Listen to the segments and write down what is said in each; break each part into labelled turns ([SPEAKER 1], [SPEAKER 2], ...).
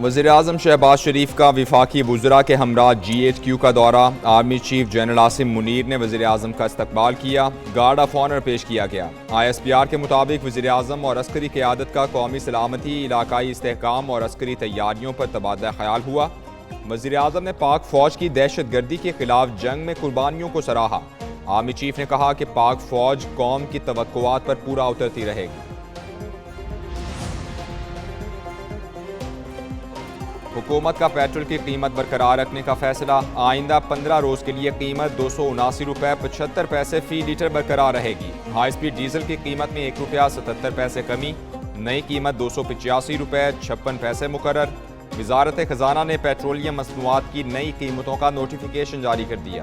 [SPEAKER 1] وزیراعظم شہباز شریف کا وفاقی وزراء کے ہمراہ GHQ کا دورہ۔ Army chief general Asim Munir نے وزیراعظم کا استقبال کیا، گارڈ آف آنر پیش کیا گیا۔ ISPR کے مطابق وزیراعظم اور عسکری قیادت کا قومی سلامتی، علاقائی استحکام اور عسکری تیاریوں پر تبادلہ خیال ہوا۔ وزیراعظم نے پاک فوج کی دہشت گردی کے خلاف جنگ میں قربانیوں کو سراہا۔ آرمی چیف نے کہا کہ پاک فوج قوم کی توقعات پر پورا اترتی رہے گی۔ حکومت کا پیٹرول کی قیمت برقرار رکھنے کا فیصلہ۔ آئندہ 15 روز کے لیے قیمت 279 روپے 75 پیسے فی لیٹر برقرار رہے گی۔ ہائی سپیڈ ڈیزل کی قیمت میں 1 روپیہ 77 پیسے کمی، نئی قیمت 285 روپے 56 پیسے مقرر۔ وزارت خزانہ نے پیٹرولیم مصنوعات کی نئی قیمتوں کا نوٹیفیکیشن جاری کر دیا۔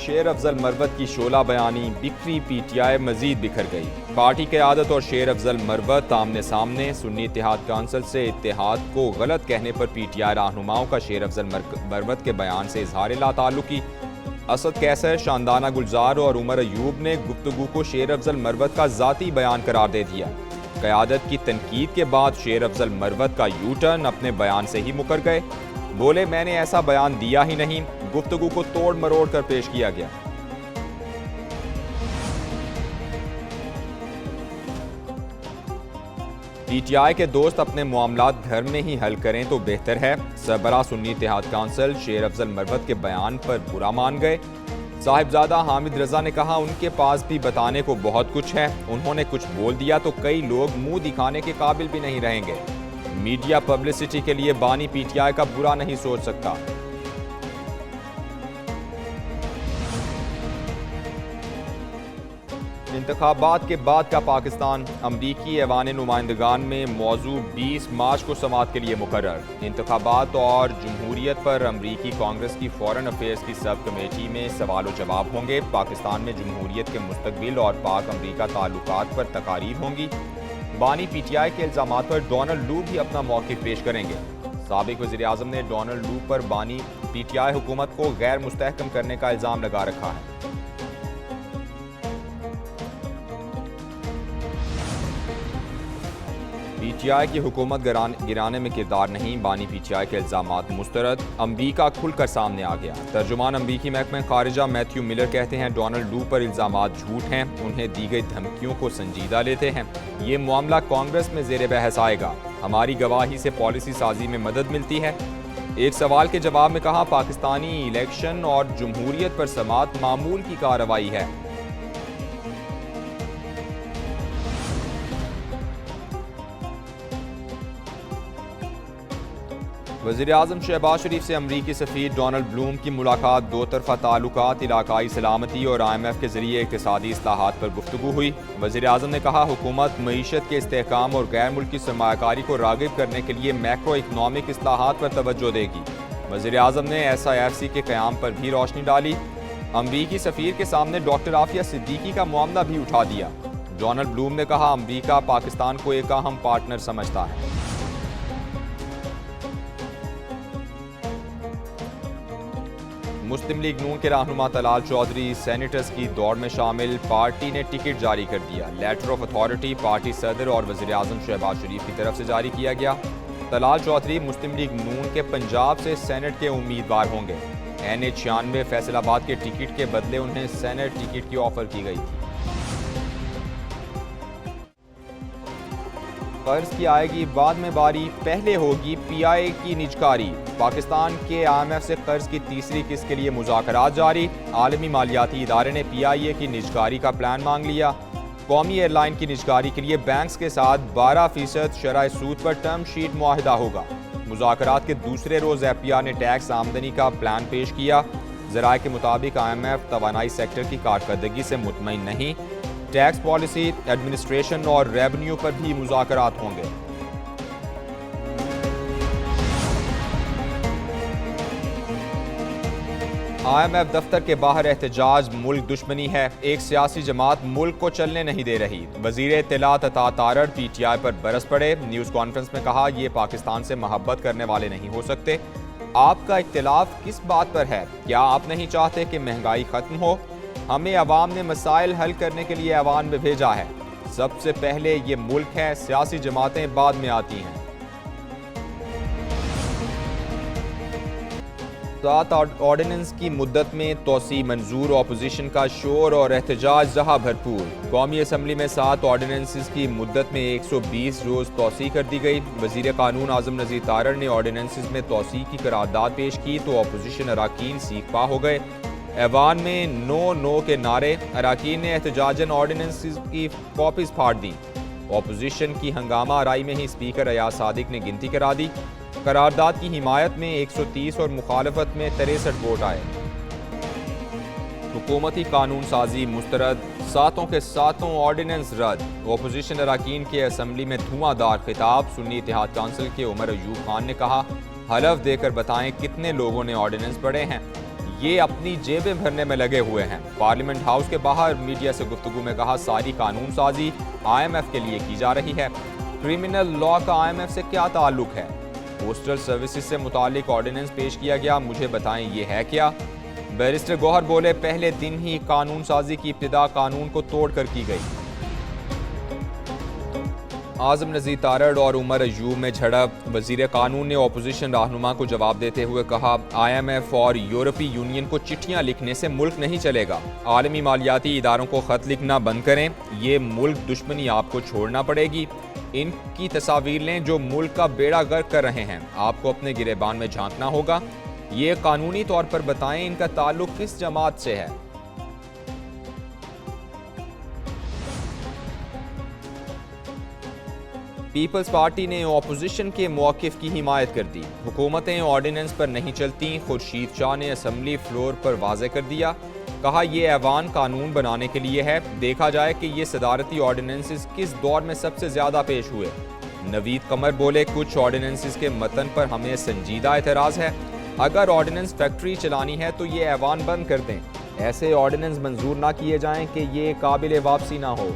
[SPEAKER 1] شیر افضل مروت کی شعلہ بیانی بکھری، PTI مزید بکھر گئی۔ پارٹی قیادت اور شیر افضل مروت آمنے سامنے۔ سنی اتحاد کونسل سے اتحاد کو غلط کہنے پر PTI رہنماؤں کا شیر افضل مروت کے بیان سے اظہار لا تعلقی۔ اسد کیسر، شاندانہ گلزار اور عمر ایوب نے گفتگو کو شیر افضل مروت کا ذاتی بیان قرار دے دیا۔ قیادت کی تنقید کے بعد شیر افضل مروت کا یو ٹرن، اپنے بیان سے ہی مکر گئے۔ بولے میں نے ایسا بیان دیا ہی نہیں، گفتگو کو توڑ مروڑ کر پیش کیا گیا۔ PTI کے دوست اپنے معاملات گھر میں ہی حل کریں تو بہتر ہے۔ سربراہ سنی اتحاد کونسل شیر افضل مروت کے بیان پر برا مان گئے۔ صاحبزادہ حامد رضا نے کہا ان کے پاس بھی بتانے کو بہت کچھ ہے، انہوں نے کچھ بول دیا تو کئی لوگ منہ دکھانے کے قابل بھی نہیں رہیں گے۔ میڈیا پبلسٹی کے لیے بانی PTI کا برا نہیں سوچ سکتا۔ انتخابات کے بعد کا پاکستان۔ امریکی ایوان نمائندگان میں موضوع 20 مارچ کو سماعت کے لیے مقرر۔ انتخابات اور جمہوریت پر امریکی کانگریس کی فارن افیئرز کی سب کمیٹی میں سوال و جواب ہوں گے۔ پاکستان میں جمہوریت کے مستقبل اور پاک امریکہ تعلقات پر تقاریر ہوں گی۔ بانی PTI کے الزامات پر ڈونلڈ لو بھی اپنا موقف پیش کریں گے۔ سابق وزیر اعظم نے ڈونلڈ لو پر بانی PTI حکومت کو غیر مستحکم کرنے کا الزام لگا رکھا ہے۔ PTI کی حکومت گرانے میں کردار نہیں، بانی PTI کے الزامات مسترد۔ امریکہ کھل کر سامنے آ گیا۔ ترجمان امریکی محکمہ خارجہ میتھیو ملر کہتے ہیں ڈونلڈ لو پر الزامات جھوٹ ہیں، انہیں دی گئی دھمکیوں کو سنجیدہ لیتے ہیں۔ یہ معاملہ کانگریس میں زیر بحث آئے گا، ہماری گواہی سے پالیسی سازی میں مدد ملتی ہے۔ ایک سوال کے جواب میں کہا پاکستانی الیکشن اور جمہوریت پر سماعت معمول کی کارروائی ہے۔ وزیراعظم شہباز شریف سے امریکی سفیر ڈونلڈ بلوم کی ملاقات۔ دو طرفہ تعلقات، علاقائی سلامتی اور IMF کے ذریعے اقتصادی اصلاحات پر گفتگو ہوئی۔ وزیراعظم نے کہا حکومت معیشت کے استحکام اور غیر ملکی سرمایہ کاری کو راغب کرنے کے لیے میکرو اکنامک اصلاحات پر توجہ دے گی۔ وزیراعظم نے SIFC کے قیام پر بھی روشنی ڈالی۔ امریکی سفیر کے سامنے ڈاکٹر عافیہ صدیقی کا معاملہ بھی اٹھا دیا۔ ڈونلڈ بلوم نے کہا امریکہ پاکستان کو ایک اہم پارٹنر سمجھتا ہے۔ مسلم لیگ نون کے رہنما طلال چودھری سینیٹرز کی دوڑ میں شامل، پارٹی نے ٹکٹ جاری کر دیا۔ لیٹر آف اتھارٹی پارٹی صدر اور وزیراعظم شہباز شریف کی طرف سے جاری کیا گیا۔ طلال چودھری مسلم لیگ نون کے پنجاب سے سینٹ کے امیدوار ہوں گے۔ NA96 فیصل آباد کے ٹکٹ کے بدلے انہیں سینٹ ٹکٹ کی آفر کی گئی تھی۔ قرض کی آئے گی بعد میں باری، پہلے ہوگی PI کی نجکاری۔ پاکستان کے IMF سے قرض کی تیسری قسط کے لیے مذاکرات جاری۔ عالمی مالیاتی ادارے نے PIA کی نجکاری کا پلان مانگ لیا۔ قومی ایئر لائن کی نجکاری کے لیے بینکس کے ساتھ 12% شرح سود پر ٹرم شیٹ معاہدہ ہوگا۔ مذاکرات کے دوسرے روز FPR نے ٹیکس آمدنی کا پلان پیش کیا۔ ذرائع کے مطابق IMF توانائی سیکٹر کی کارکردگی سے مطمئن نہیں۔ ٹیکس پالیسی، ایڈمنسٹریشن اور ریونیو پر بھی مذاکرات ہوں گے۔ IMF دفتر کے باہر احتجاج، ملک دشمنی ہے، ایک سیاسی جماعت ملک کو چلنے نہیں دے رہی۔ وزیر اطلاعات عطا تارڑ PTI پر برس پڑے۔ نیوز کانفرنس میں کہا یہ پاکستان سے محبت کرنے والے نہیں ہو سکتے۔ آپ کا اختلاف کس بات پر ہے؟ کیا آپ نہیں چاہتے کہ مہنگائی ختم ہو؟ ہمیں عوام نے مسائل حل کرنے کے لیے ایوان میں بھیجا ہے۔ ضبط سے پہلے یہ ملک ہے، سیاسی جماعتیں بعد میں آتی ہیں۔ 7 آرڈیننس کی مدت میں توسیع منظور، اپوزیشن کا شور اور احتجاج رہا بھرپور۔ قومی اسمبلی میں 7 آرڈیننسز کی مدت میں 120 روز توسیع کر دی گئی۔ وزیر قانون اعظم نذیر تارڑ نے آرڈیننسز میں توسیع کی قرارداد پیش کی تو اپوزیشن اراکین سیخ پا ہو گئے۔ ایوان میں نو نو کے نعرے، اراکین نے احتجاجاً آرڈیننسز کی کاپیز پھاڑ دیں۔ اپوزیشن کی ہنگامہ آرائی میں ہی اسپیکر ایاز صادق نے گنتی کرا دی۔ قرارداد کی حمایت میں 130 اور مخالفت میں 63 ووٹ آئے۔ حکومتی قانون سازی مسترد، 7 کے 7 آرڈیننس رد۔ اپوزیشن اراکین کے اسمبلی میں دھواں دار خطاب، سنی اتحاد کونسل کے عمر ایوب خان نے کہا، حلف دے کر بتائیں کتنے لوگوں نے آرڈیننس پڑھے ہیں، یہ اپنی جیبیں بھرنے میں لگے ہوئے ہیں۔ پارلیمنٹ ہاؤس کے باہر میڈیا سے گفتگو میں کہا، ساری قانون سازی IMF کے لیے کی جا رہی ہے، کرمنل لا کا IMF سے کیا تعلق ہے؟ پوسٹل سروسز سے متعلق آرڈیننس پیش کیا گیا، مجھے بتائیں یہ ہے کیا؟ بیرسٹر گوہر بولے، پہلے دن ہی قانون سازی کی ابتدا قانون کو توڑ کر کی گئی۔ اعظم نذیر تارڑ اور عمر ایوب میں جھڑپ، وزیر قانون نے اپوزیشن رہنما کو جواب دیتے ہوئے کہا، IMF اور یورپی یونین کو چٹھیاں لکھنے سے ملک نہیں چلے گا، عالمی مالیاتی اداروں کو خط لکھنا بند کریں، یہ ملک دشمنی آپ کو چھوڑنا پڑے گی۔ ان کی تصاویر لیں جو ملک کا بیڑا غرق کر رہے ہیں، آپ کو اپنے گریبان میں جھانکنا ہوگا، یہ قانونی طور پر بتائیں ان کا تعلق کس جماعت سے ہے۔ پیپلز پارٹی نے اپوزیشن کے موقف کی حمایت کر دی، حکومتیں آرڈیننس پر نہیں چلتی، خورشید شاہ نے اسمبلی فلور پر واضح کر دیا، کہا یہ ایوان قانون بنانے کے لیے ہے، دیکھا جائے کہ یہ صدارتی آرڈیننسز کس دور میں سب سے زیادہ پیش ہوئے۔ نوید قمر بولے، کچھ آرڈیننسز کے متن پر ہمیں سنجیدہ اعتراض ہے، اگر آرڈیننس فیکٹری چلانی ہے تو یہ ایوان بند کر دیں، ایسے آرڈیننس منظور نہ کیے جائیں کہ یہ قابل واپسی نہ ہو۔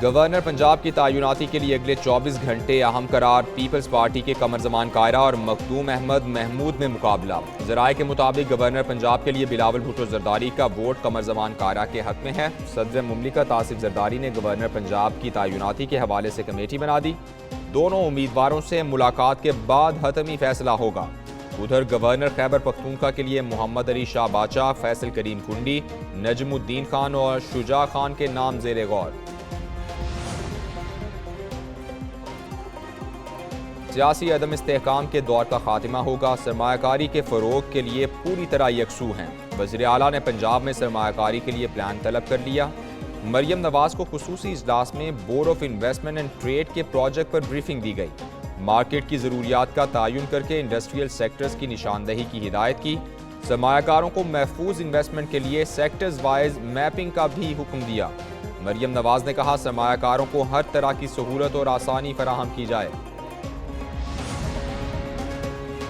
[SPEAKER 1] گورنر پنجاب کی تعیناتی کے لیے اگلے 24 گھنٹے اہم قرار، پیپلز پارٹی کے قمر زمان کائرہ اور مخدوم احمد محمود میں مقابلہ۔ ذرائع کے مطابق گورنر پنجاب کے لیے بلاول بھٹو زرداری کا ووٹ قمر زمان کائرہ کے حق میں ہے۔ صدر مملکت آصف زرداری نے گورنر پنجاب کی تعیناتی کے حوالے سے کمیٹی بنا دی، دونوں امیدواروں سے ملاقات کے بعد حتمی فیصلہ ہوگا۔ ادھر گورنر خیبر پختونخوا کے لیے محمد علی شاہ باچا، فیصل کریم کنڈی، نجم الدین خان اور شجاع خان کے نام زیر غور۔ سیاسی عدم استحکام کے دور کا خاتمہ ہوگا، سرمایہ کاری کے فروغ کے لیے پوری طرح یکسو ہیں۔ وزیر اعلیٰ نے پنجاب میں سرمایہ کاری کے لیے پلان طلب کر لیا۔ مریم نواز کو خصوصی اجلاس میں board of investment and trade کے پروجیکٹ پر بریفنگ دی گئی، مارکیٹ کی ضروریات کا تعین کر کے انڈسٹریل سیکٹرز کی نشاندہی کی ہدایت کی، سرمایہ کاروں کو محفوظ انویسٹمنٹ کے لیے سیکٹرز وائز میپنگ کا بھی حکم دیا۔ مریم نواز نے کہا، سرمایہ کاروں کو ہر طرح کی سہولت اور آسانی فراہم کی جائے۔